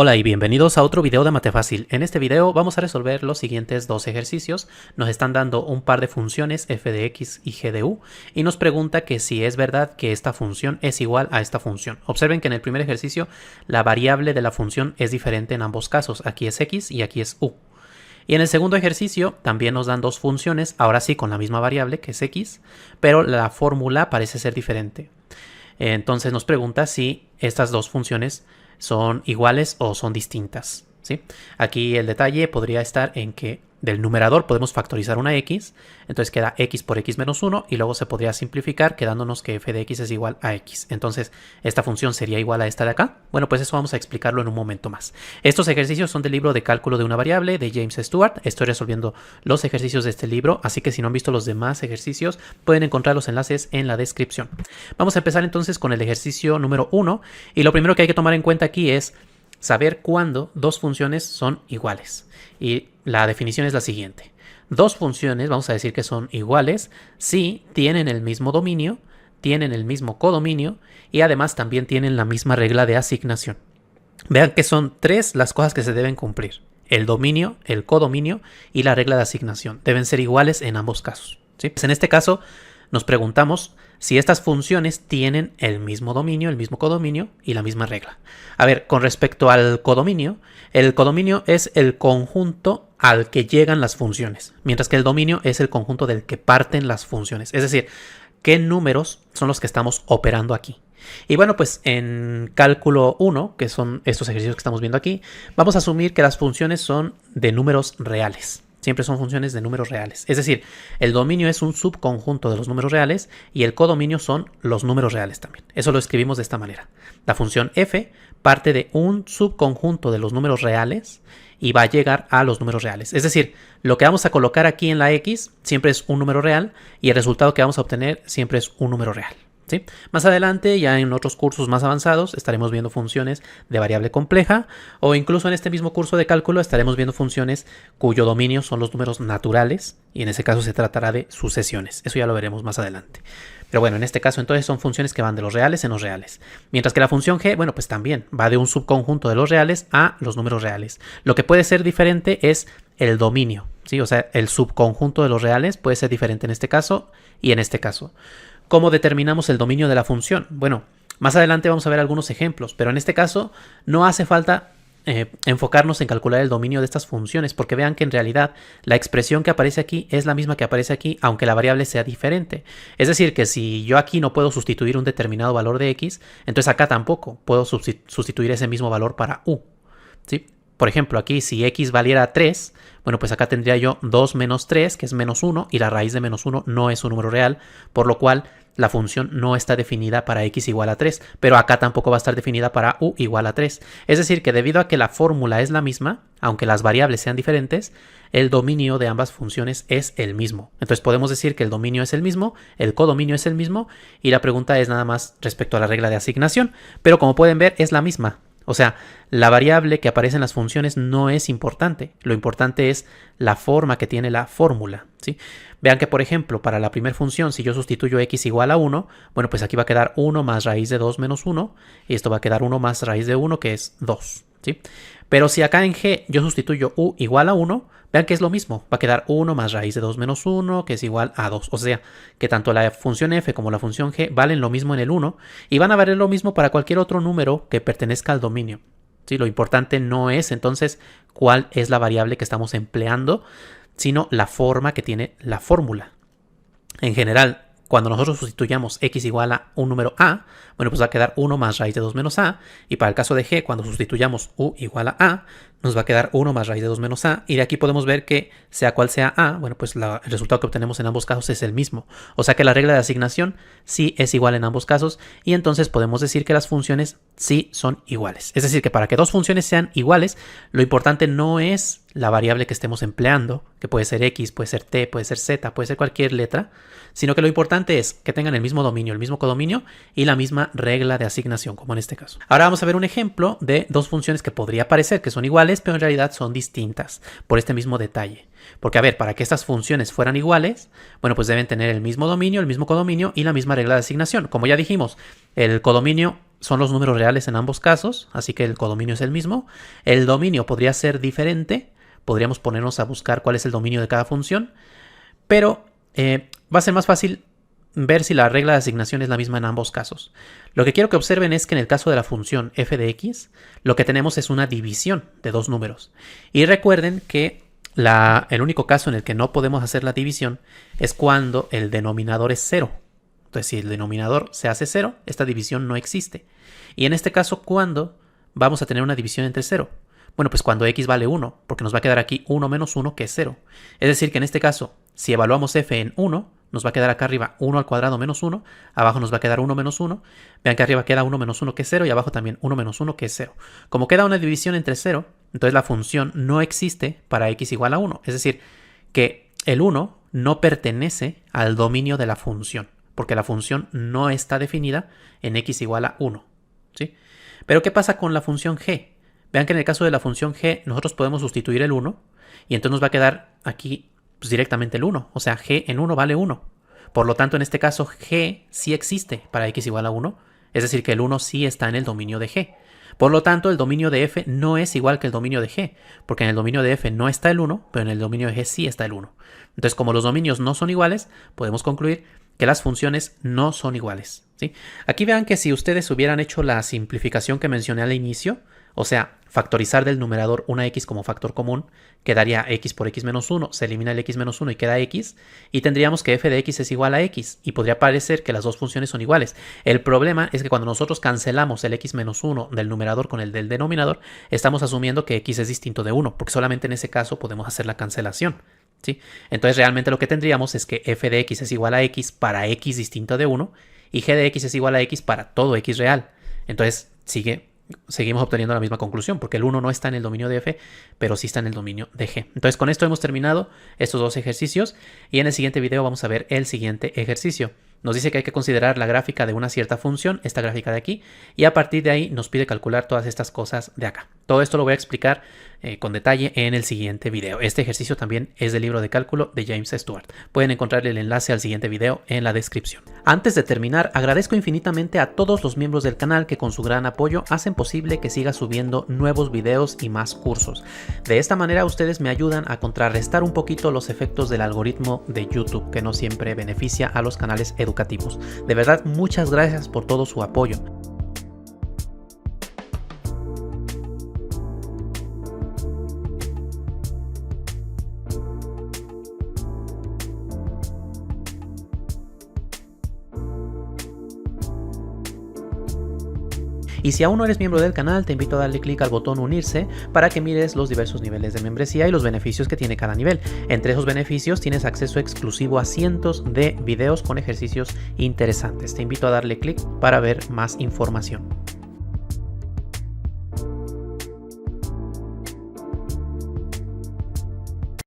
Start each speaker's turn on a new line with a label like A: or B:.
A: Hola y bienvenidos a otro video de Matefácil. En este video vamos a resolver los siguientes dos ejercicios. Nos están dando un par de funciones f de x y g de u y nos pregunta que si es verdad que esta función es igual a esta función. Observen que en el primer ejercicio la variable de la función es diferente en ambos casos. Aquí es x y aquí es u. Y en el segundo ejercicio también nos dan dos funciones, ahora sí con la misma variable que es x, pero la fórmula parece ser diferente. Entonces nos pregunta si estas dos funciones son iguales o son distintas, ¿sí? Aquí el detalle podría estar en que del numerador podemos factorizar una x, entonces queda x por x menos 1 y luego se podría simplificar quedándonos que f de x es igual a x. Entonces, ¿esta función sería igual a esta de acá? Bueno, pues eso vamos a explicarlo en un momento más. Estos ejercicios son del libro de cálculo de una variable de James Stewart. Estoy resolviendo los ejercicios de este libro, así que si no han visto los demás ejercicios, pueden encontrar los enlaces en la descripción. Vamos a empezar entonces con el ejercicio número 1 y lo primero que hay que tomar en cuenta aquí es saber cuándo dos funciones son iguales. Y la definición es la siguiente. Dos funciones, vamos a decir que son iguales, si tienen el mismo dominio, tienen el mismo codominio y además también tienen la misma regla de asignación. Vean que son tres las cosas que se deben cumplir. El dominio, el codominio y la regla de asignación. Deben ser iguales en ambos casos, ¿sí? Pues en este caso nos preguntamos si estas funciones tienen el mismo dominio, el mismo codominio y la misma regla. A ver, con respecto al codominio, el codominio es el conjunto al que llegan las funciones, mientras que el dominio es el conjunto del que parten las funciones. Es decir, ¿qué números son los que estamos operando aquí? Y bueno, pues en cálculo 1, que son estos ejercicios que estamos viendo aquí, vamos a asumir que las funciones son de números reales. Siempre son funciones de números reales. Es decir, el dominio es un subconjunto de los números reales y el codominio son los números reales también. Eso lo escribimos de esta manera. La función f parte de un subconjunto de los números reales y va a llegar a los números reales. Es decir, lo que vamos a colocar aquí en la x siempre es un número real y el resultado que vamos a obtener siempre es un número real, ¿sí? Más adelante, ya en otros cursos más avanzados, estaremos viendo funciones de variable compleja o incluso en este mismo curso de cálculo estaremos viendo funciones cuyo dominio son los números naturales y en ese caso se tratará de sucesiones. Eso ya lo veremos más adelante. Pero bueno, en este caso entonces son funciones que van de los reales en los reales. Mientras que la función g, bueno, pues también va de un subconjunto de los reales a los números reales. Lo que puede ser diferente es el dominio, ¿sí? O sea, el subconjunto de los reales puede ser diferente en este caso y en este caso. ¿Cómo determinamos el dominio de la función? Bueno, más adelante vamos a ver algunos ejemplos, pero en este caso no hace falta enfocarnos en calcular el dominio de estas funciones, porque vean que en realidad la expresión que aparece aquí es la misma que aparece aquí, aunque la variable sea diferente. Es decir, que si yo aquí no puedo sustituir un determinado valor de x, entonces acá tampoco puedo sustituir ese mismo valor para u, ¿sí? Por ejemplo, aquí si x valiera 3, bueno, pues acá tendría yo 2 menos 3, que es menos 1, y la raíz de menos 1 no es un número real, por lo cual la función no está definida para x igual a 3, pero acá tampoco va a estar definida para u igual a 3. Es decir, que debido a que la fórmula es la misma, aunque las variables sean diferentes, el dominio de ambas funciones es el mismo. Entonces podemos decir que el dominio es el mismo, el codominio es el mismo, y la pregunta es nada más respecto a la regla de asignación, pero como pueden ver es la misma. O sea, la variable que aparece en las funciones no es importante. Lo importante es la forma que tiene la fórmula, ¿sí? Vean que, por ejemplo, para la primera función, si yo sustituyo x igual a 1, bueno, pues aquí va a quedar 1 más raíz de 2 menos 1, y esto va a quedar 1 más raíz de 1, que es 2, ¿sí? Pero si acá en g yo sustituyo u igual a 1, vean que es lo mismo. Va a quedar 1 más raíz de 2 menos 1, que es igual a 2. O sea, que tanto la función f como la función g valen lo mismo en el 1 y van a valer lo mismo para cualquier otro número que pertenezca al dominio, ¿sí? Lo importante no es entonces cuál es la variable que estamos empleando, sino la forma que tiene la fórmula. En general, cuando nosotros sustituyamos x igual a un número a, bueno, pues va a quedar 1 más raíz de 2 menos a. Y para el caso de g, cuando sustituyamos u igual a, nos va a quedar 1 más raíz de 2 menos a. Y de aquí podemos ver que, sea cual sea a, bueno, pues el resultado que obtenemos en ambos casos es el mismo. O sea que la regla de asignación sí es igual en ambos casos. Y entonces podemos decir que las funciones sí son iguales. Es decir, que para que dos funciones sean iguales, lo importante no es la variable que estemos empleando, que puede ser x, puede ser t, puede ser z, puede ser cualquier letra, sino que lo importante es que tengan el mismo dominio, el mismo codominio y la misma regla de asignación, como en este caso. Ahora vamos a ver un ejemplo de dos funciones que podría parecer que son iguales, pero en realidad son distintas por este mismo detalle. Porque, a ver, para que estas funciones fueran iguales, bueno, pues deben tener el mismo dominio, el mismo codominio y la misma regla de asignación. Como ya dijimos, el codominio son los números reales en ambos casos, así que el codominio es el mismo. El dominio podría ser diferente, podríamos ponernos a buscar cuál es el dominio de cada función, pero va a ser más fácil ver si la regla de asignación es la misma en ambos casos. Lo que quiero que observen es que en el caso de la función f de x, lo que tenemos es una división de dos números. Y recuerden que el único caso en el que no podemos hacer la división es cuando el denominador es 0. Entonces, si el denominador se hace 0, esta división no existe. Y en este caso, ¿cuándo vamos a tener una división entre 0? Bueno, pues cuando x vale 1, porque nos va a quedar aquí 1 menos 1, que es 0. Es decir, que en este caso, si evaluamos f en 1, nos va a quedar acá arriba 1 al cuadrado menos 1, abajo nos va a quedar 1 menos 1. Vean que arriba queda 1 menos 1, que es 0, y abajo también 1 menos 1, que es 0. Como queda una división entre 0, entonces la función no existe para x igual a 1. Es decir, que el 1 no pertenece al dominio de la función, porque la función no está definida en x igual a 1. ¿Sí? Pero ¿qué pasa con la función g? Vean que en el caso de la función g nosotros podemos sustituir el 1 y entonces nos va a quedar aquí pues, directamente el 1. O sea, g en 1 vale 1. Por lo tanto, en este caso g sí existe para x igual a 1. Es decir, que el 1 sí está en el dominio de g. Por lo tanto, el dominio de f no es igual que el dominio de g, porque en el dominio de f no está el 1, pero en el dominio de g sí está el 1. Entonces, como los dominios no son iguales, podemos concluir que las funciones no son iguales. ¿Sí? Aquí vean que si ustedes hubieran hecho la simplificación que mencioné al inicio, o sea, factorizar del numerador una x como factor común, quedaría x por x menos 1, se elimina el x menos 1 y queda x, y tendríamos que f de x es igual a x, y podría parecer que las dos funciones son iguales. El problema es que cuando nosotros cancelamos el x menos 1 del numerador con el del denominador, estamos asumiendo que x es distinto de 1, porque solamente en ese caso podemos hacer la cancelación. ¿Sí? Entonces realmente lo que tendríamos es que f de x es igual a x para x distinto de 1, y g de x es igual a x para todo x real. Entonces seguimos obteniendo la misma conclusión, porque el 1 no está en el dominio de f, pero sí está en el dominio de g. Entonces con esto hemos terminado estos dos ejercicios, y en el siguiente video vamos a ver el siguiente ejercicio. Nos dice que hay que considerar la gráfica de una cierta función, esta gráfica de aquí, y a partir de ahí nos pide calcular todas estas cosas de acá. Todo esto lo voy a explicar con detalle en el siguiente video. Este ejercicio también es del libro de cálculo de James Stewart. Pueden encontrar el enlace al siguiente video en la descripción. Antes de terminar, agradezco infinitamente a todos los miembros del canal que con su gran apoyo hacen posible que siga subiendo nuevos videos y más cursos. De esta manera ustedes me ayudan a contrarrestar un poquito los efectos del algoritmo de YouTube, que no siempre beneficia a los canales educativos. De verdad, muchas gracias por todo su apoyo. Y si aún no eres miembro del canal, te invito a darle clic al botón unirse para que mires los diversos niveles de membresía y los beneficios que tiene cada nivel. Entre esos beneficios tienes acceso exclusivo a cientos de videos con ejercicios interesantes. Te invito a darle clic para ver más información.